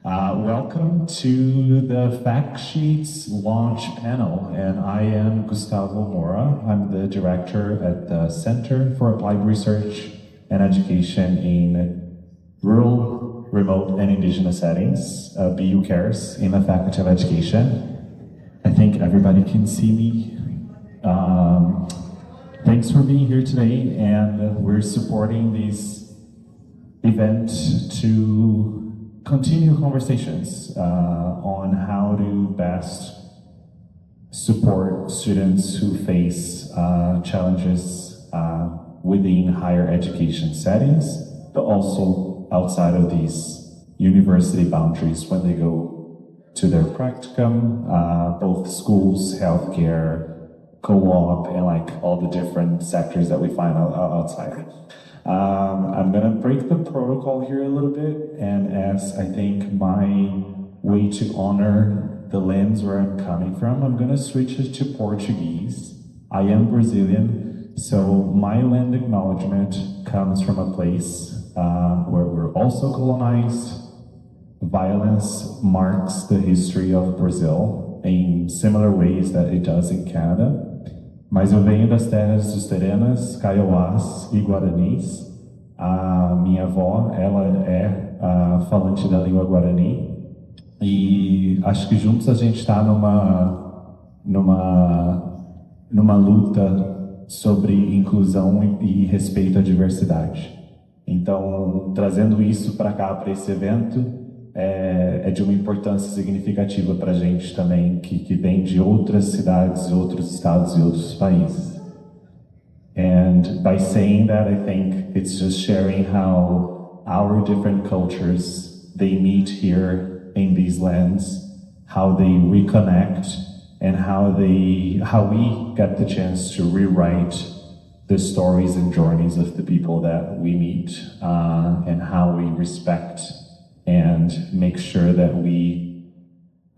Welcome to the Fact Sheets launch panel, and I am Gustavo Mora. I'm the director at the Center for Applied Research and Education in Rural, Remote, and Indigenous Settings, BU Cares, in the Faculty of Education. I think everybody can see me. Thanks for being here today, and we're supporting this event to continue conversations on how to best support students who face challenges within higher education settings, but also outside of these university boundaries when they go to their practicum, both schools, healthcare, co-op, and like all the different sectors that we find outside. I'm gonna break the protocol here a little bit, and as I think my way to honor the lens where I'm coming from, I'm gonna switch it to Portuguese. I am Brazilian, so my land acknowledgement comes from a place where we're also colonized. Violence marks the history of Brazil in similar ways that it does in Canada. Mas eu venho das terras dos Terenas, Kaiowás e Guaranis. A minha avó, ela é falante da língua Guarani. E acho que juntos a gente está numa luta sobre inclusão e respeito à diversidade. Então, trazendo isso para cá, para esse evento, é de uma importância significativa para a gente também, que vem de outras cidades, outros estados e outros países. And by saying that, I think it's just sharing how our different cultures, they meet here in these lands, how they reconnect, and how we get the chance to rewrite the stories and journeys of the people that we meet, and how we respect and make sure that we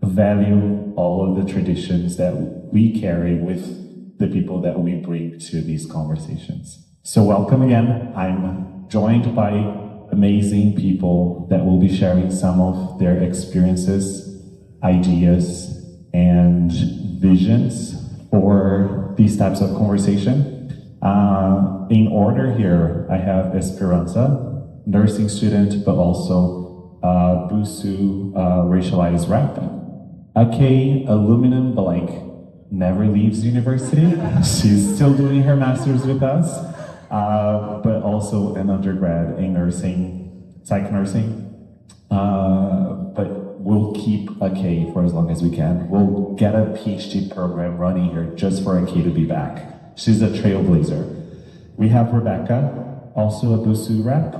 value all of the traditions that we carry with the people that we bring to these conversations. So welcome again. I'm joined by amazing people that will be sharing some of their experiences, ideas, and visions for these types of conversation. In order here, I have Esperanza, nursing student, but also Busu racialized rep. Ake, aluminum, but like never leaves university. She's still doing her master's with us, but also an undergrad in nursing, psych nursing. But we'll keep Ake for as long as we can. We'll get a PhD program running here just for Ake to be back. She's a trailblazer. We have Rebecca, also a Busu rep,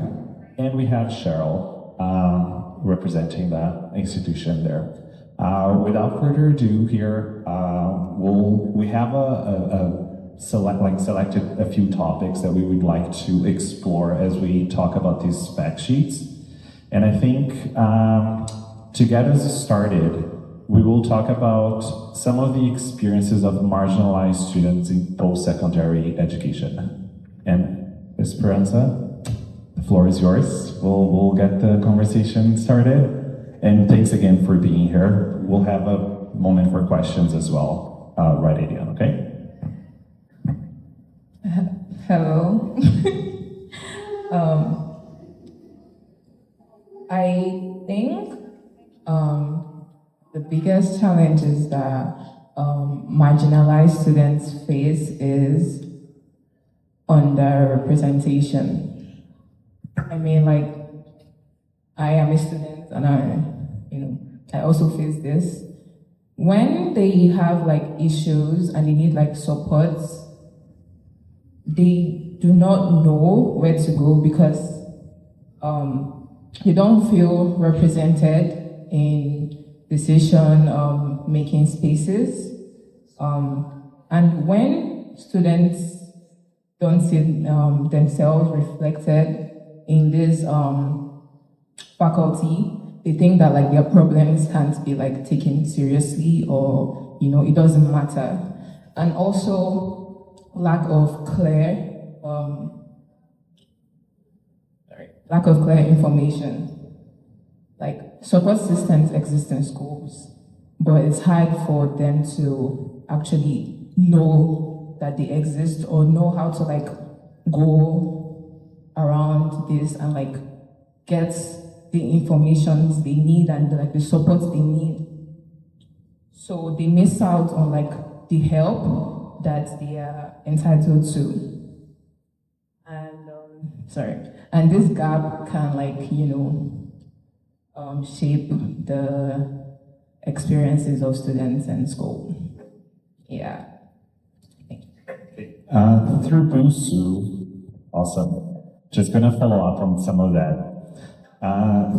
and we have Cheryl, representing that institution there. Without further ado here, we have selected a few topics that we would like to explore as we talk about these fact sheets. And I think to get us started, we will talk about some of the experiences of marginalized students in post-secondary education. And Esperanza, the floor is yours. We'll get the conversation started. And thanks again for being here. We'll have a moment for questions as well. Right, Adian, okay? Hello. I think the biggest challenges that marginalized students face is underrepresentation. I mean, like, I am a student and I also face this. When they have like issues and they need like supports, they do not know where to go because they don't feel represented in decision making spaces. And when students don't see themselves reflected in this faculty, they think that like their problems can't be like taken seriously, or it doesn't matter. And also lack of clear information. Like support systems exist in schools, but it's hard for them to actually know that they exist or know how to like go around this and like get the information they need and like the support they need. So they miss out on like the help that they are entitled to. And this gap can like, shape the experiences of students in school. Yeah. Through Busu, awesome. Just gonna follow up on some of that.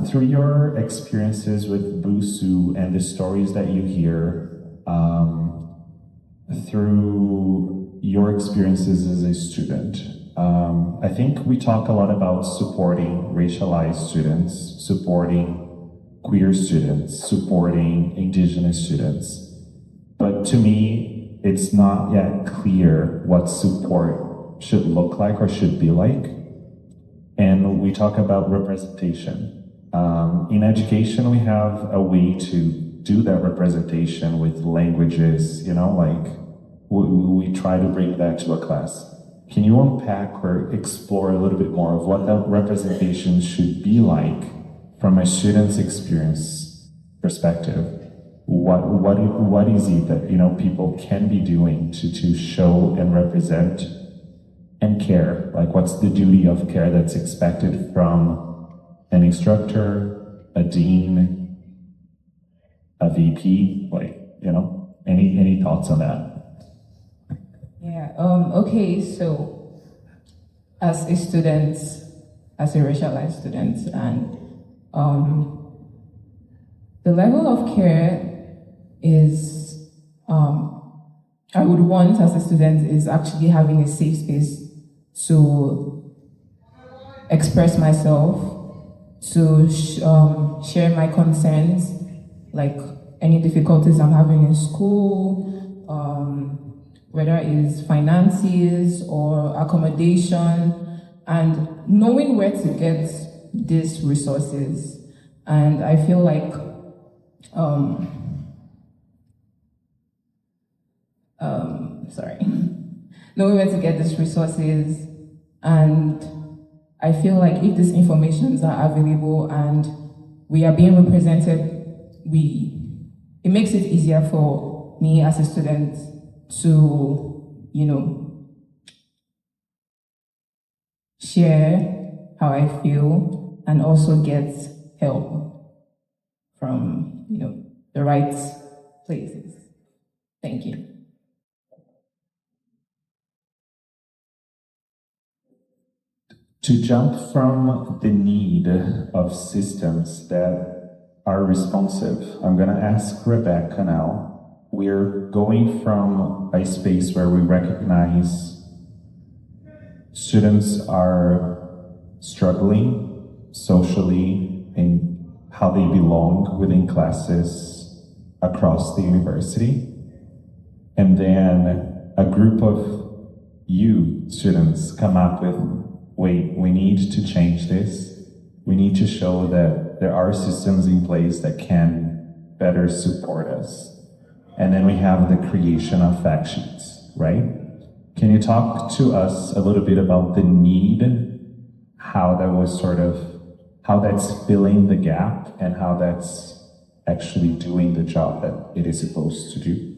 Through your experiences with Busu and the stories that you hear, through your experiences as a student, I think we talk a lot about supporting racialized students, supporting queer students, supporting indigenous students. But to me, it's not yet clear what support should look like or should be like. And we talk about representation. In education, we have a way to do that representation with languages, we try to bring that to a class. Can you unpack or explore a little bit more of what that representation should be like from a student's experience perspective? What is it that people can be doing to show and represent and care? Like, what's the duty of care that's expected from an instructor, a dean, a VP? Any thoughts on that? Yeah. Okay. So, as a student, as a racialized student, and the level of care is, I would want as a student is actually having a safe space to express myself, to share my concerns, like any difficulties I'm having in school, whether it's finances or accommodation, and knowing where to get these resources. And I feel like knowing where to get these resources, and I feel like if these informations are available and we are being represented, it makes it easier for me as a student to, share how I feel and also get help from, the right places. Thank you. To jump from the need of systems that are responsive, I'm going to ask Rebecca now. We're going from a space where we recognize students are struggling socially in how they belong within classes across the university. And then a group of you students come up with, wait, we need to change this. We need to show that there are systems in place that can better support us. And then we have the creation of fact sheets, right? Can you talk to us a little bit about the need, how that's filling the gap, and how that's actually doing the job that it is supposed to do?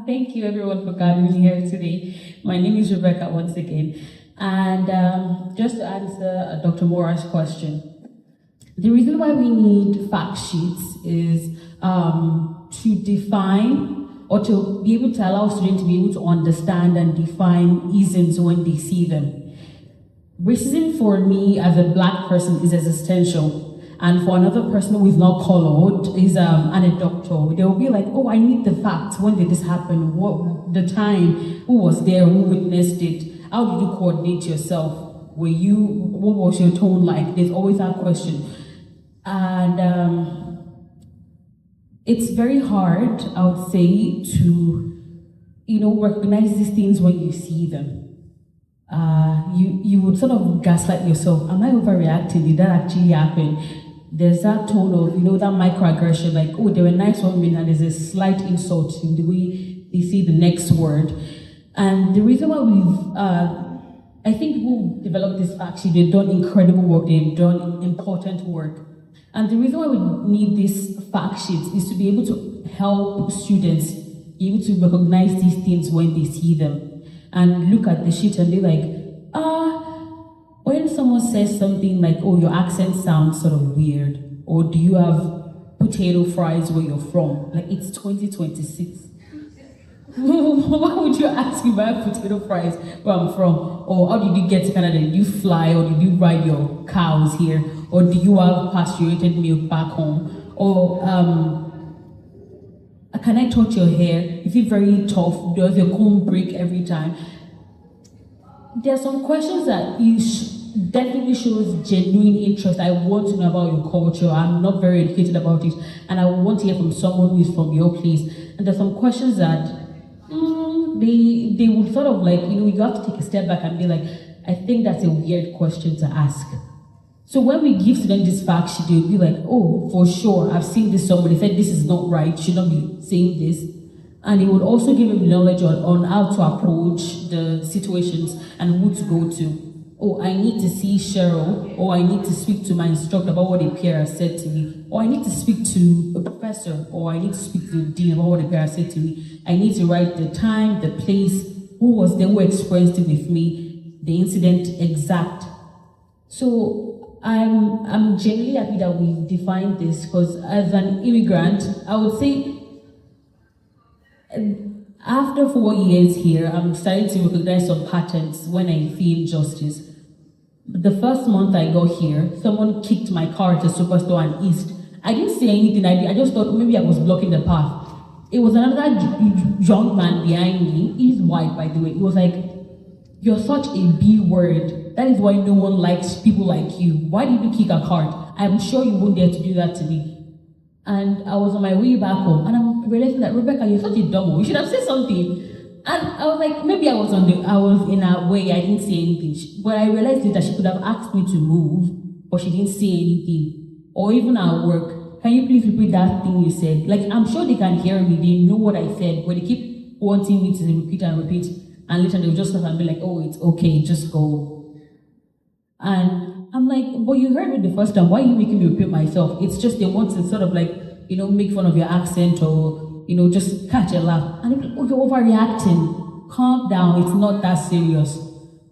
Thank you everyone for gathering here today. My name is Rebecca once again. And just to answer Dr. Mora's question, the reason why we need fact sheets is to define or to be able to allow students to be able to understand and define isms when they see them. Racism for me as a Black person is existential. And for another person who is not colored is anecdotal. They will be like, oh, I need the facts. When did this happen? What the time? Who was there? Who witnessed it? How did you coordinate yourself? What was your tone like? There's always that question. And it's very hard, I would say, to recognize these things when you see them. you would sort of gaslight yourself. Am I overreacting? Did that actually happen? There's that tone of, that microaggression, like, oh, they were nice 1 minute, and there's a slight insult in the way they say the next word. And the reason why I think people who developed this fact sheet, they've done incredible work, they've done important work. And the reason why we need this fact sheet is to be able to help students be able to recognize these things when they see them and look at the sheet and be like, when someone says something like, oh, your accent sounds sort of weird, or do you have potato fries where you're from? Like, it's 2026. Why would you ask me if I have potato fries where I'm from? Or how did you get to Canada? Did you fly, or did you ride your cows here? Or do you have pasturated milk back home? Or can I touch your hair? Is it very tough? Does your comb break every time? There are some questions that definitely shows genuine interest. I want to know about your culture. I'm not very educated about it, and I want to hear from someone who is from your place. And there's some questions that they would sort of like, you have to take a step back and be like, I think that's a weird question to ask. So when we give students this fact sheet, they'll be like, oh, for sure, I've seen this somebody said this is not right, should not be saying this. And it would also give them knowledge on how to approach the situations and who to go to. Oh, I need to see Cheryl, or I need to speak to my instructor about what a peer has said to me, or I need to speak to a professor, or I need to speak to the dean about what a peer has said to me. I need to write the time, the place, who was there, who experienced it with me, the incident exact. So I'm genuinely happy that we defined this, because as an immigrant, I would say after 4 years here, I'm starting to recognize some patterns when I feel injustice. The first month I got here, someone kicked my car at a superstore and East. I didn't say anything. I just thought maybe I was blocking the path. It was another young man behind me. He's white, by the way. It was like, you're such a B word. That is why no one likes people like you. Why did you kick a cart? I'm sure you won't dare to do that to me. And I was on my way back home, and I'm realizing that, Rebecca, you're such a dumb one. You should have said something. And I was like, maybe I was in a way, I didn't say anything. But I realized that she could have asked me to move, but she didn't say anything. Or even at work, can you please repeat that thing you said? Like, I'm sure they can hear me, they know what I said, but they keep wanting me to repeat and repeat. And later they'll just stop and be like, oh, it's okay, just go. And I'm like, but you heard me the first time, why are you making me repeat myself? It's just they want to sort of like, make fun of your accent, or just catch a laugh. And they're like, oh, you're overreacting. Calm down, it's not that serious.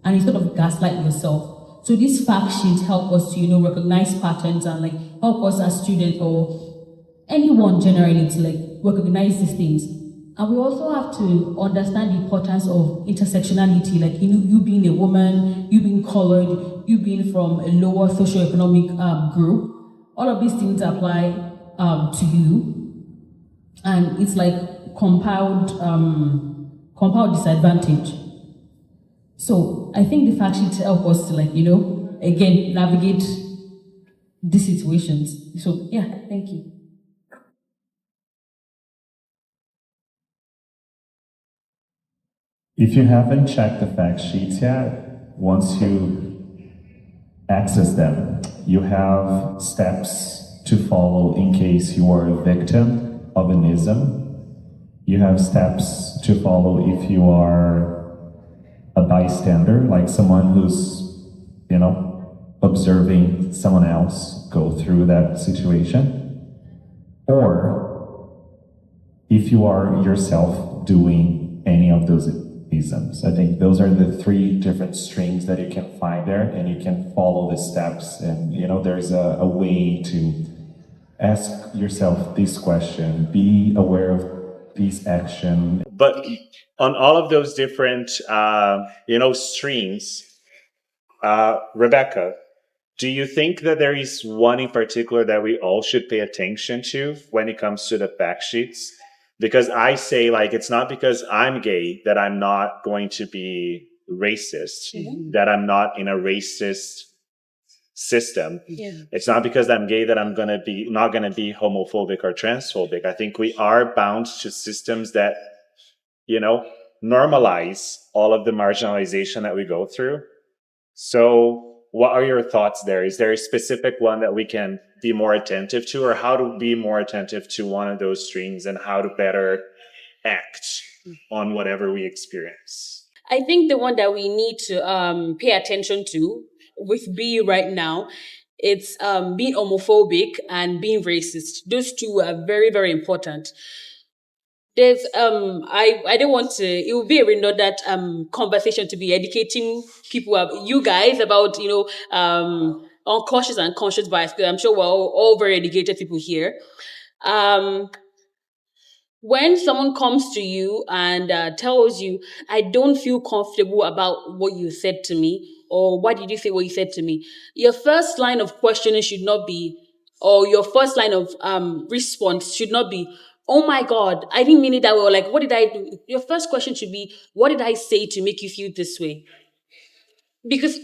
And you sort of gaslight yourself. So these fact sheets help us to, recognize patterns and like help us as students or anyone generally to like recognize these things. And we also have to understand the importance of intersectionality, like you being a woman, you being colored, you being from a lower socioeconomic group. All of these things apply to you. And it's like compound disadvantage. So I think the fact sheets help us to like, again, navigate these situations. So yeah, thank you. If you haven't checked the fact sheets yet, once you access them, you have steps to follow in case you are a victim of an ism. You have steps to follow if you are a bystander, like someone who's, observing someone else go through that situation. Or if you are yourself doing any of those isms. I think those are the 3 different streams that you can find there, and you can follow the steps, and there's a way to ask yourself this question, be aware of these action. But on all of those different, streams, Rebecca, do you think that there is one in particular that we all should pay attention to when it comes to the fact sheets? Because I say, like, it's not because I'm gay that I'm not going to be racist, that I'm not in a racist system. Yeah. It's not because I'm gay that I'm not gonna be homophobic or transphobic. I think we are bound to systems that, normalize all of the marginalization that we go through. So what are your thoughts there? Is there a specific one that we can be more attentive to, or how to be more attentive to one of those streams and how to better act on whatever we experience? I think the one that we need to pay attention to with B right now, it's being homophobic and being racist. Those two are very, very important. There's I don't want to, it would be a redundant conversation to be educating people, you guys, about unconscious and conscious bias, because I'm sure we're all very educated people here. When someone comes to you and tells you, I don't feel comfortable about what you said to me, or why did you say what you said to me, your first line of questioning should not be, or your first line of response should not be, oh my God, I didn't mean it that way, or like, what did I do? Your first question should be, what did I say to make you feel this way? Because,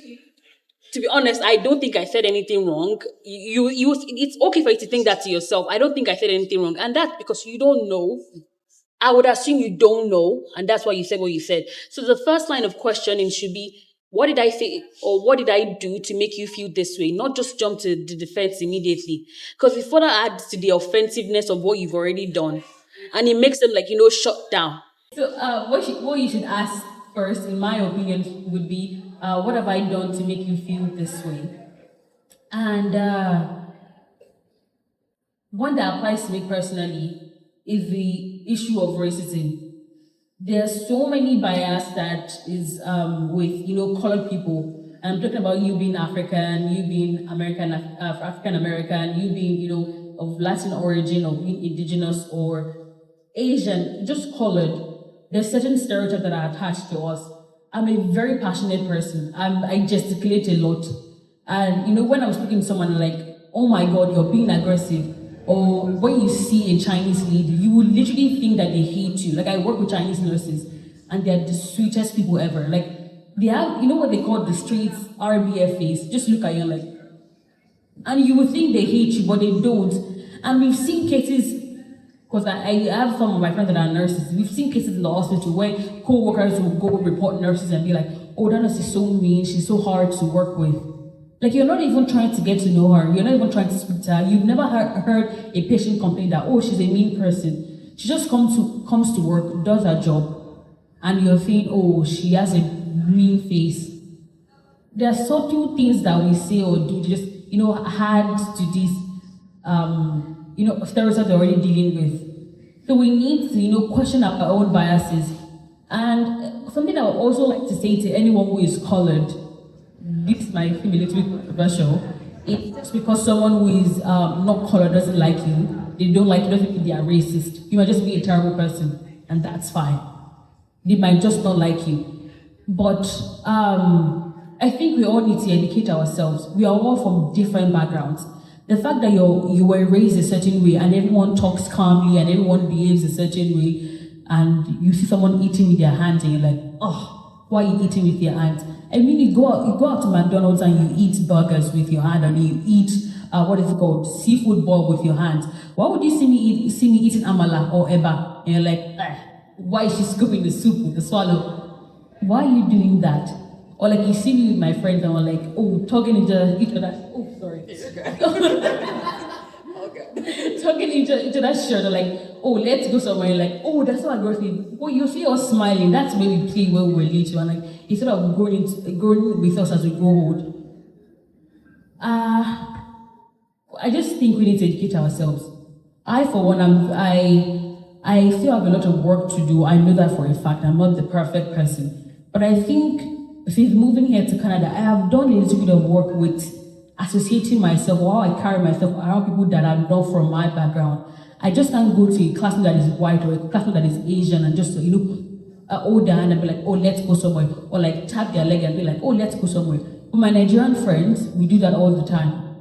to be honest, I don't think I said anything wrong. It's okay for you to think that to yourself. I don't think I said anything wrong. And that's because you don't know. I would assume you don't know, and that's why you said what you said. So the first line of questioning should be, what did I say, or what did I do to make you feel this way? Not just jump to the defense immediately. Because it further adds to the offensiveness of what you've already done. And it makes them, shut down. So what you should ask first, in my opinion, would be, what have I done to make you feel this way? And one that applies to me personally is the issue of racism. There's so many bias that is with colored people. I'm talking about you being African, you being African American, you being of Latin origin, or being indigenous or Asian, just colored. There's certain stereotypes that are attached to us. I'm a very passionate person. I gesticulate a lot. And when I'm speaking to someone like, oh my God, you're being aggressive, or when you see a Chinese lady, you would literally think that they hate you. Like, I work with Chinese nurses, and they're the sweetest people ever. Like, they have, what they call the streets RBF face. Just look at you like, and you would think they hate you, but they don't. And we've seen cases, because I have some of my friends that are nurses, we've seen cases in the hospital where co-workers will go report nurses and be like, oh, that nurse is so mean, she's so hard to work with. Like, you're not even trying to get to know her. You're not even trying to speak to her. You've never heard a patient complain that, oh, she's a mean person. She just comes to work, does her job, and you're thinking, oh, she has a mean face. There are subtle things that we say or do to just, add to these, stereotypes we're already dealing with. So we need to, question our own biases. And something I would also like to say to anyone who is colored, this might feel a little bit controversial. It's just because someone who is not colored doesn't like you, they don't like you, doesn't mean they are racist. You might just be a terrible person, and that's fine. They might just not like you. But I think we all need to educate ourselves. We are all from different backgrounds. The fact that you were raised a certain way and everyone talks calmly and everyone behaves a certain way, and you see someone eating with their hands and you're like, oh, why are you eating with your hands? I mean, you go out to McDonald's and you eat burgers with your hand, and you eat seafood bowl with your hands. Why would you see me eating amala or eba? And you're like, why is she scooping the soup with the swallow? Why are you doing that? Or like, you see me with my friends and we're like, oh, talking each other. Oh, sorry. Talking each other's shirt, or like, oh, let's go somewhere. You're like, oh, that's so aggressive. Oh, you see us smiling. That's where we play when we were little, and like, instead of growing with us as we grow old. I just think we need to educate ourselves. I, for one, I still have a lot of work to do. I know that for a fact. I'm not the perfect person, but I think since moving here to Canada, I have done a little bit of work with associating myself, or how I carry myself around people that are not from my background. I just can't go to a classroom that is white or a classroom that is Asian and just, hold their hand and be like, oh, let's go somewhere. Or like tap their leg and be like, oh, let's go somewhere. With my Nigerian friends, we do that all the time.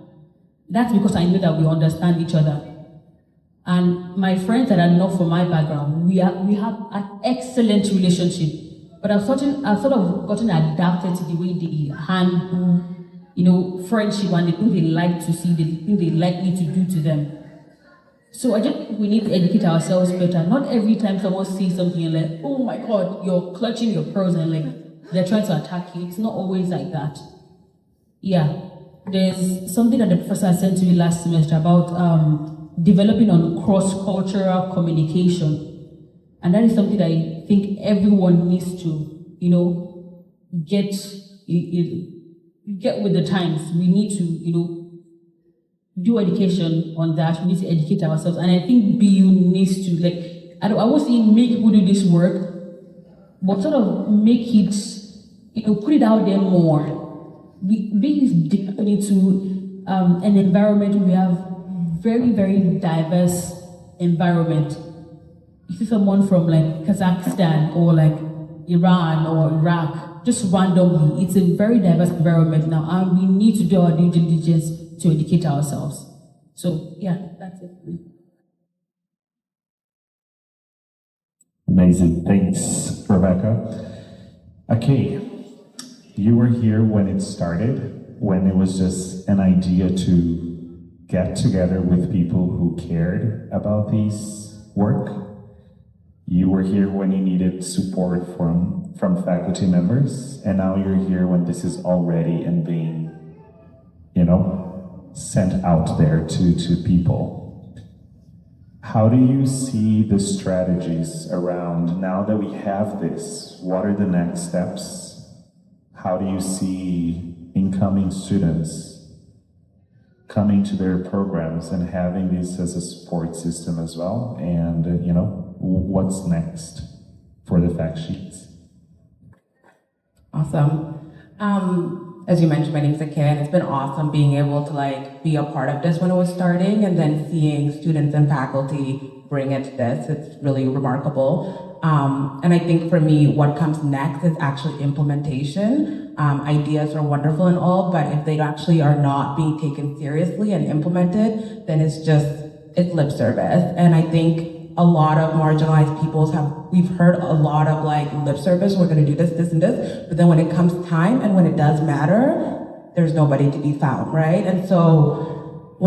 That's because I know that we understand each other. And my friends that are not from my background, we have an excellent relationship. But I've sort of gotten adapted to the way they handle friendship, and the things they like to see, the things they like me to do to them. So I just think we need to educate ourselves better. Not every time someone sees something and like, oh my God, you're clutching your pearls and like they're trying to attack you. It's not always like that. Yeah, there's something that the professor sent to me last semester about developing on cross-cultural communication, and that is something that I think everyone needs to, get with the times. We need to, do education on that. We need to educate ourselves, and I think BU needs to I was saying make people do this work, but sort of make it, put it out there more. BU is dipping into an environment where we have very, very diverse environment. You see someone from like Kazakhstan or like Iran or Iraq, just randomly. It's a very diverse environment now, and we need to do our due diligence to educate ourselves. So yeah, that's it. Amazing. Thanks, Rebecca. Okay, you were here when it started, when it was just an idea to get together with people who cared about this work. You were here when you needed support from faculty members, and now you're here when this is already and being, sent out there to people. How do you see the strategies around, now that we have this, what are the next steps? How do you see incoming students coming to their programs and having this as a support system as well? And, what's next for the fact sheets? Awesome. As you mentioned, my name's Akin. It's been awesome being able to be a part of this when it was starting, and then seeing students and faculty bring it to this. It's really remarkable. And I think for me, what comes next is actually implementation. Ideas are wonderful and all, but if they actually are not being taken seriously and implemented, then it's lip service. And I think a lot of marginalized peoples we've heard a lot of lip service, we're gonna do this, this, and this, but then when it comes time and when it does matter, there's nobody to be found, right? And so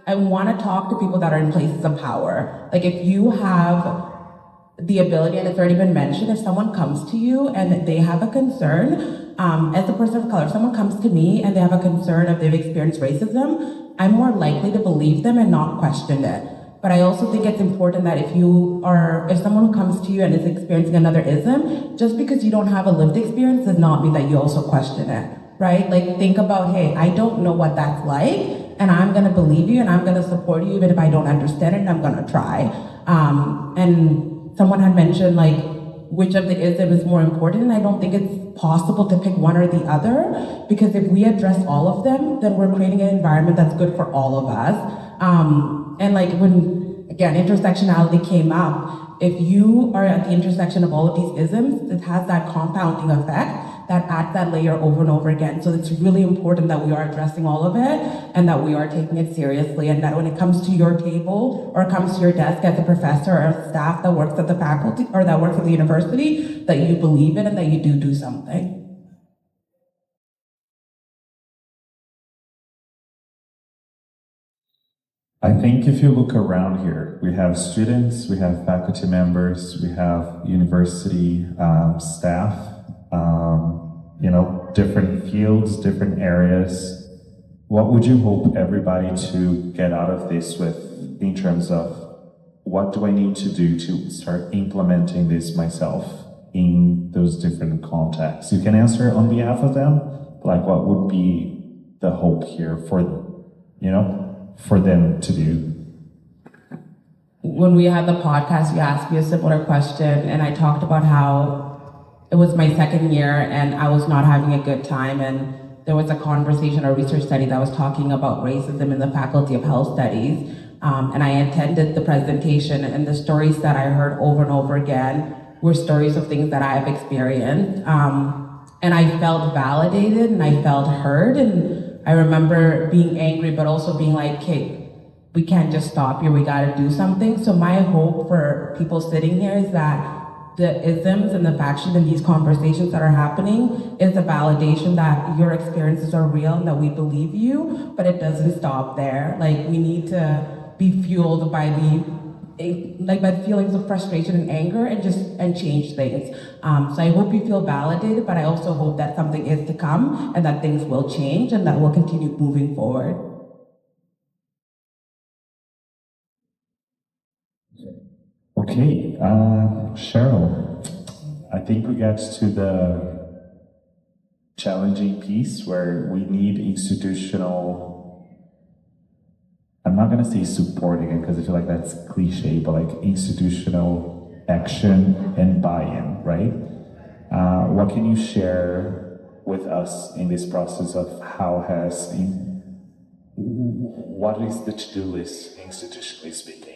I wanna talk to people that are in places of power. If you have the ability, and it's already been mentioned, if someone comes to you and they have a concern, as a person of color, if someone comes to me and they have a concern if they've experienced racism, I'm more likely to believe them and not question it. But I also think it's important that if someone who comes to you and is experiencing another ism, just because you don't have a lived experience does not mean that you also question it, right? Think about, hey, I don't know what that's like, and I'm gonna believe you and I'm gonna support you even if I don't understand it, and I'm gonna try. And someone had mentioned which of the ism is more important, and I don't think it's possible to pick one or the other, because if we address all of them, then we're creating an environment that's good for all of us. And when, again, intersectionality came up, if you are at the intersection of all of these isms, it has that compounding effect that adds that layer over and over again. So it's really important that we are addressing all of it and that we are taking it seriously, and that when it comes to your table or comes to your desk as a professor or staff that works at the faculty or that works at the university, that you believe it and that you do something. I think if you look around here, we have students, we have faculty members, we have university staff, different fields, different areas. What would you hope everybody to get out of this with in terms of what do I need to do to start implementing this myself in those different contexts? You can answer on behalf of them, what would be the hope here for them to do? When we had the podcast, you asked me a similar question, and I talked about how it was my second year and I was not having a good time, and there was a conversation or research study that was talking about racism in the Faculty of Health Studies, and I attended the presentation, and the stories that I heard over and over again were stories of things that I have experienced, and I felt validated and I felt heard, and I remember being angry but also being like, okay, we can't just stop here, we gotta do something. So my hope for people sitting here is that the isms and the fact sheets and these conversations that are happening is a validation that your experiences are real and that we believe you, but it doesn't stop there. Like, we need to be fueled by the feelings of frustration and anger and change things. So I hope you feel validated, but I also hope that something is to come and that things will change and that we'll continue moving forward. Okay, Cheryl, I think we got to the challenging piece where we need institutional, I'm not gonna say supporting it because I feel like that's cliche, but like institutional action and buy-in, right? What can you share with us in this process of what is the to-do list institutionally speaking?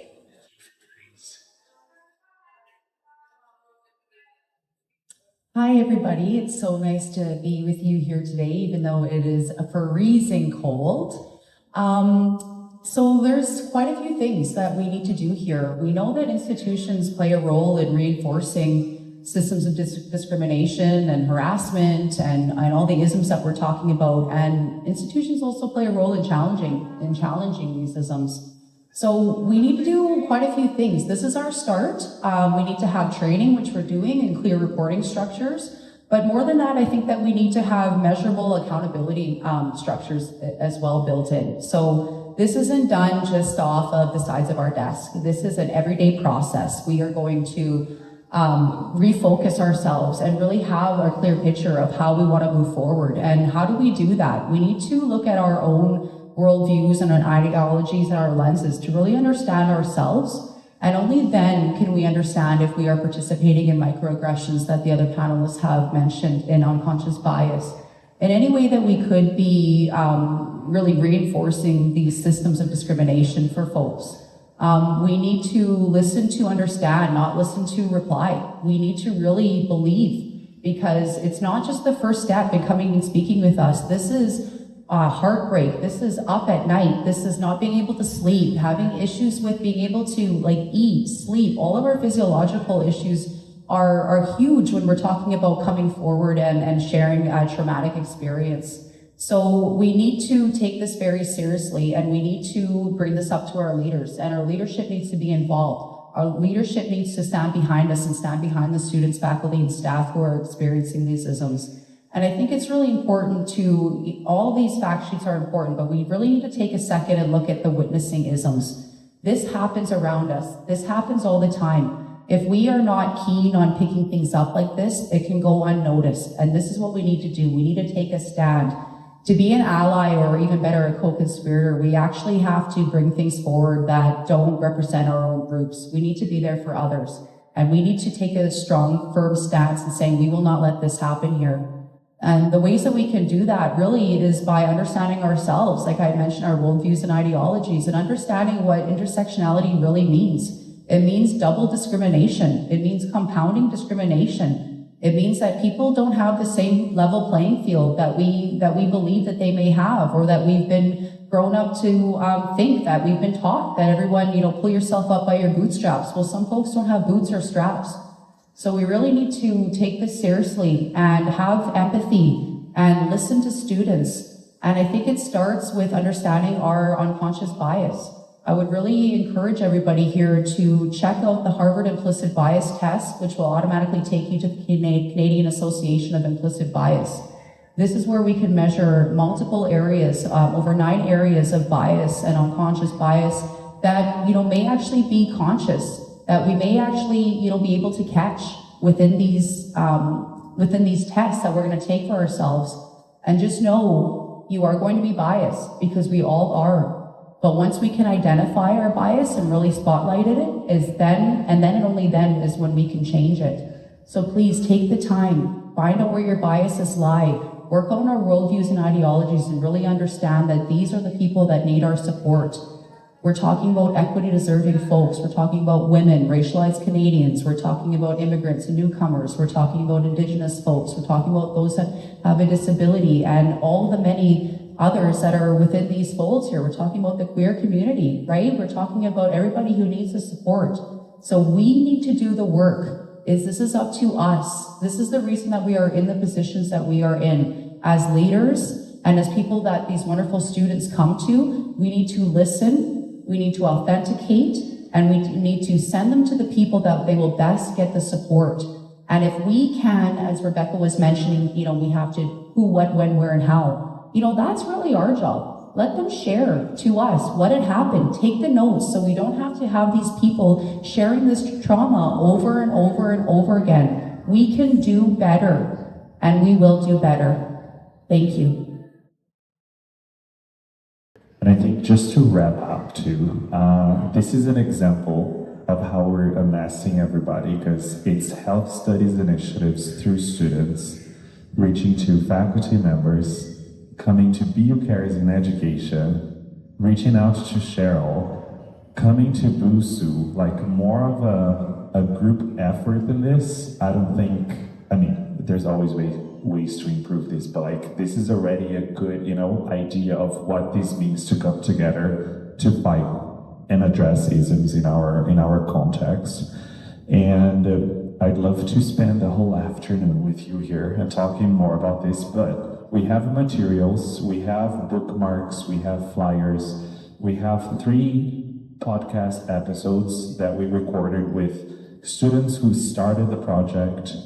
Hi, everybody. It's so nice to be with you here today, even though it is a freezing cold. So there's quite a few things that we need to do here. We know that institutions play a role in reinforcing systems of discrimination and harassment and all the isms that we're talking about. And institutions also play a role in challenging these isms. So we need to do quite a few things. This is our start. We need to have training, which we're doing, and clear reporting structures. But more than that, I think that we need to have measurable accountability structures as well built in. So this isn't done just off of the sides of our desk. This is an everyday process. We are going to refocus ourselves and really have a clear picture of how we want to move forward. And how do we do that? We need to look at our own worldviews and our ideologies and our lenses to really understand ourselves. And only then can we understand if we are participating in microaggressions that the other panelists have mentioned in unconscious bias. In any way that we could be really reinforcing these systems of discrimination for folks. We need to listen to understand, not listen to reply. We need to really believe, because it's not just the first step in coming and speaking with us. This is heartbreak. This is up at night. This is not being able to sleep, having issues with being able to eat, sleep. All of our physiological issues are huge when we're talking about coming forward and sharing a traumatic experience. So we need to take this very seriously, and we need to bring this up to our leaders, and our leadership needs to be involved. Our leadership needs to stand behind us and stand behind the students, faculty, and staff who are experiencing these isms. And I think it's really important all these fact sheets are important, but we really need to take a second and look at the witnessing isms. This happens around us. This happens all the time. If we are not keen on picking things up like this, it can go unnoticed. And this is what we need to do. We need to take a stand. To be an ally, or even better, a co-conspirator, we actually have to bring things forward that don't represent our own groups. We need to be there for others. And we need to take a strong, firm stance in saying we will not let this happen here. And the ways that we can do that really is by understanding ourselves, like I mentioned, our worldviews and ideologies, and understanding what intersectionality really means. It means double discrimination. It means compounding discrimination. It means that people don't have the same level playing field that we believe that they may have, or that we've been grown up to think, that we've been taught that everyone, pull yourself up by your bootstraps. Well, some folks don't have boots or straps. So we really need to take this seriously and have empathy and listen to students. And I think it starts with understanding our unconscious bias. I would really encourage everybody here to check out the Harvard Implicit Bias Test, which will automatically take you to the Canadian Association of Implicit Bias. This is where we can measure multiple areas, over 9 areas of bias and unconscious bias that, may actually be conscious, that we may actually, be able to catch within these tests that we're going to take for ourselves. And just know you are going to be biased, because we all are. But once we can identify our bias and really spotlight it, and then and only then is when we can change it. So please take the time, find out where your biases lie, work on our worldviews and ideologies, and really understand that these are the people that need our support. We're talking about equity-deserving folks. We're talking about women, racialized Canadians. We're talking about immigrants and newcomers. We're talking about Indigenous folks. We're talking about those that have a disability, and all the many others that are within these folds here. We're talking about the queer community, right? We're talking about everybody who needs the support. So we need to do the work. is this is up to us. This is the reason that we are in the positions that we are in as leaders and as people that these wonderful students come to. We need to listen, we need to authenticate, and we need to send them to the people that they will best get the support. And if we can, as Rebecca was mentioning, we have to who, what, when, where, and how. That's really our job. Let them share to us what had happened. Take the notes so we don't have to have these people sharing this trauma over and over and over again. We can do better, and we will do better. Thank you. And I think just to wrap up too, this is an example of how we're amassing everybody, because it's health studies initiatives through students, reaching to faculty members, coming to BU Cares in Education, reaching out to Cheryl, coming to BUSU, like more of a group effort than this. I don't think, there's always ways to improve this, but like this is already a good, idea of what this means to come together to fight and address isms in our context. And I'd love to spend the whole afternoon with you here and talking more about this, but we have materials, we have bookmarks, we have flyers, we have 3 podcast episodes that we recorded with students who started the project,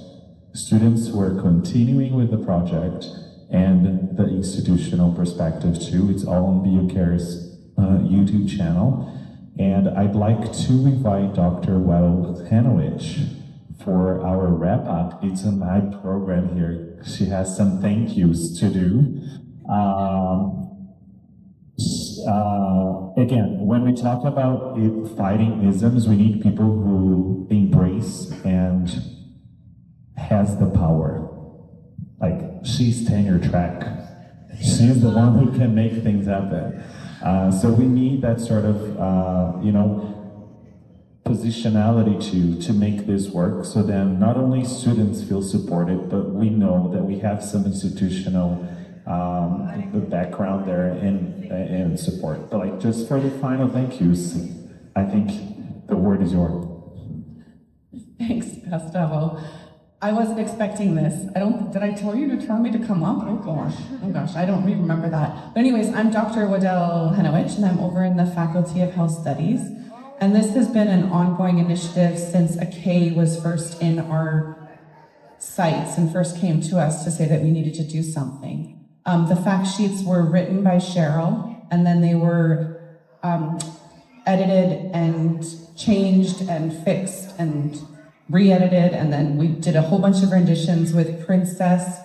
students who are continuing with the project, and the institutional perspective too. It's all on BU Cares YouTube channel. And I'd like to invite Dr. Waddell-Henowitch for our wrap-up. It's a my program here. She has some thank yous to do. Again, when we talk about fighting isms, we need people who embrace and has the power. Like, she's tenure track. She's the one who can make things happen. So we need that sort of, positionality to make this work, so then not only students feel supported, but we know that we have some institutional background there and support. But like, just for the final thank yous, I think the word is yours. Thanks, Gustavo. I wasn't expecting this. Did I tell you to tell me to come up? Oh gosh, I don't even remember that. But anyways, I'm Dr. Waddell-Henowitch, and I'm over in the Faculty of Health Studies. And this has been an ongoing initiative since a K was first in our sites and first came to us to say that we needed to do something. The fact sheets were written by Cheryl, and then they were edited and changed and fixed and re-edited, and then we did a whole bunch of renditions with Princess,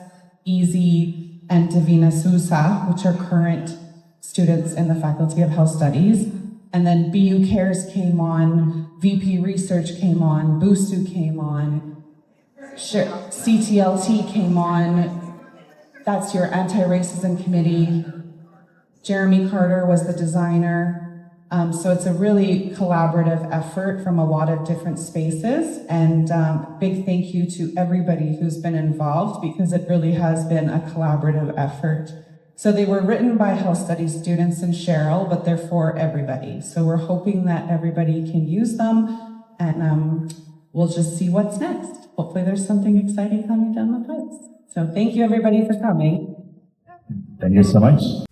Easy, and Divina Suazo, which are current students in the Faculty of Health Studies. And then BU Cares came on, VP Research came on, BUSU came on, CTLT came on, that's your anti-racism committee. Jeremy Carter was the designer. So it's a really collaborative effort from a lot of different spaces, and big thank you to everybody who's been involved, because it really has been a collaborative effort. So they were written by health studies students and Cheryl, but they're for everybody. So we're hoping that everybody can use them, and we'll just see what's next. Hopefully there's something exciting coming down the pipes. So thank you everybody for coming. Thank you so much.